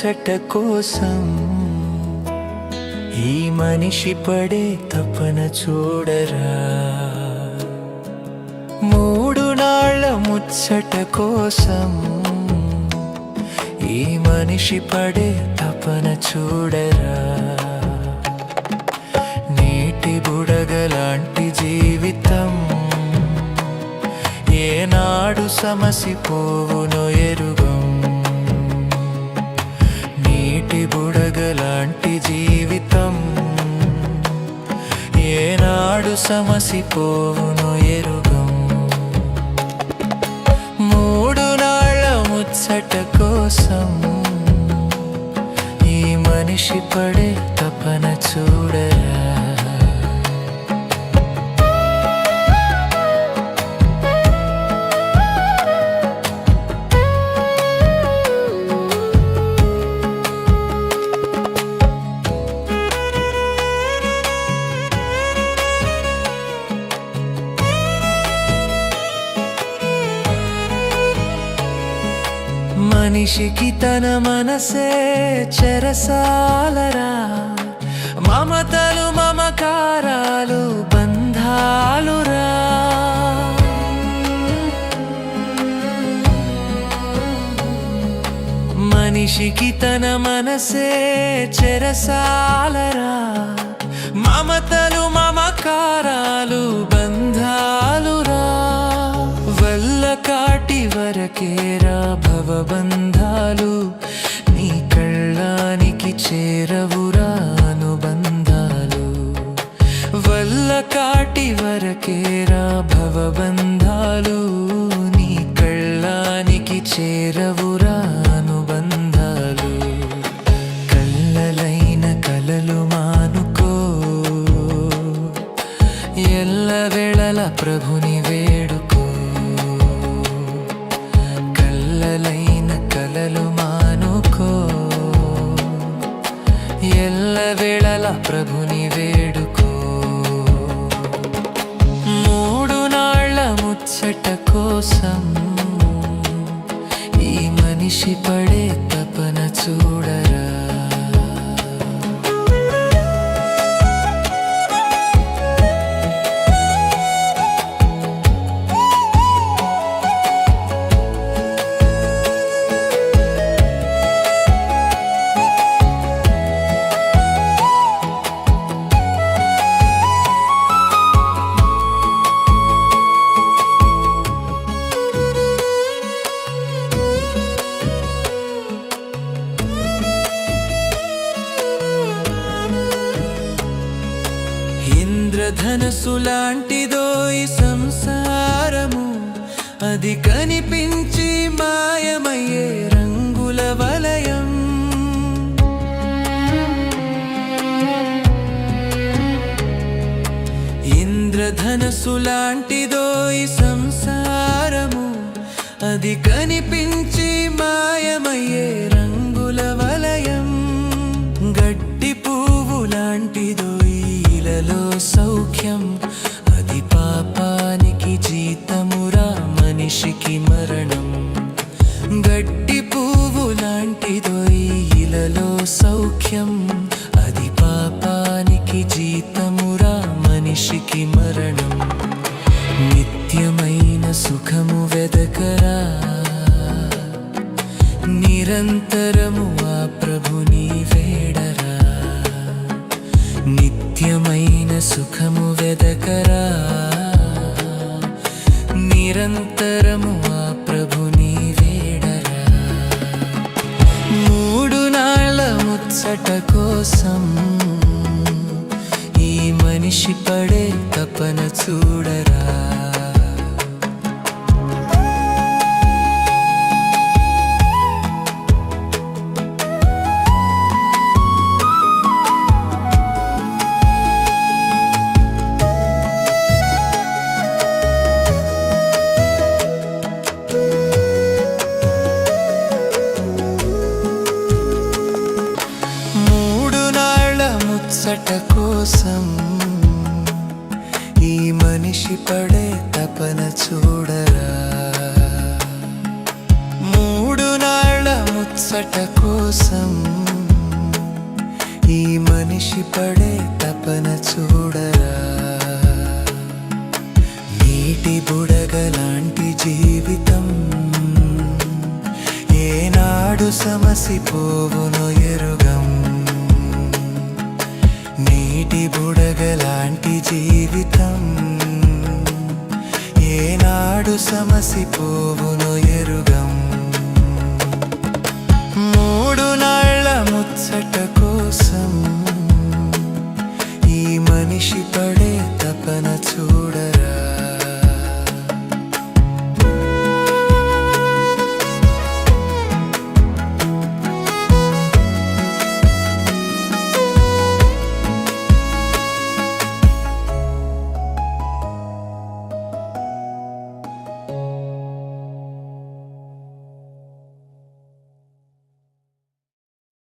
ముచ్చట కోసం ఈ మనిషి పడే తపన చూడరా. 3 నాళ్ళ ముచ్చట కోసం ఈ మనిషి పడే తపన చూడరా. నీటి బుడగలాంటి జీవితం ఏనాడు సమసిపోవునో ఎరుగం. నీటి బుడగలాంటి జీవితం ఏనాడు సమసిపోవునో ఎరుగం. 3 నాళ్ళ ముచ్చట కోసం ఈ మనిషి పడే తపన చూడరా. మనిషికి తన మనసే చెరసాలరా. మమతలు మమకారాలు బంధాలురా. మనిషికి తన మనసే చెరసాలరా. మమతలు మమకారాలు బంధాలురా. వల్ల కాటి వరకేరా భవబంధాలు. నీ కళ్ళానికి చేరవురా అనుబంధాలు. వల్ల కాటి వరకేరా భవబంధాలు. నీ కళ్ళానికి చేరవురా అనుబంధాలు. కళ్ళలైన కలలు మానుకో. ఎల్లవేళల ప్రభుని వేడుకో. కళ్ళలైన కలలు మానుకో. ఎల్లవేళల ప్రభుని వేడుకో. 3 నాళ్ళ ముచ్చట కోసం ఈ మనిషి పడే తపన చూడరా. ఇంద్రధనస్సు లాంటిదో ఈ సంసారము. అది కనిపించి మాయమయ్యే రంగుల వలయం. ఇంద్రధనస్సు లాంటిదో ఈ సంసారము. అది కనిపించి మాయమయ్యే రంగుల వలయం. గడ్డి పువ్వు లాంటిదో ఇలలో సౌఖ్యం. అది పాపానికి జీతమురా మనిషికి మరణం. గడ్డి పువ్వు లాంటిదో ఇలలో సౌఖ్యం. అది పాపానికి జీతమురా మనిషికి మరణం. నిత్యమైన సుఖము వెదకరా. నిరంతరము ఆ ప్రభుని వేడరా. నిత్యమైన సుఖము వెదకరా. నిరంతరము ఆ ప్రభుని వేడరా. 3 నాళ్ళ ముచ్చట కోసం ఈ మనిషి పడే తపన చూడరా. ముచ్చట కోసం ఈ మనిషి పడే తపన చూడరా. 3 నాళ్ళ ముచ్చట కోసం కోసం ఈ మనిషి పడే తపన చూడరా. నీటి బుడగలాంటి జీవితం ఏనాడు సమసిపోవునో ఎరుగం. నీటి బుడగలాంటి జీవితం ఏనాడు సమసిపోవునో ఎరుగం. మూడు నాళ్ళ ముచ్చట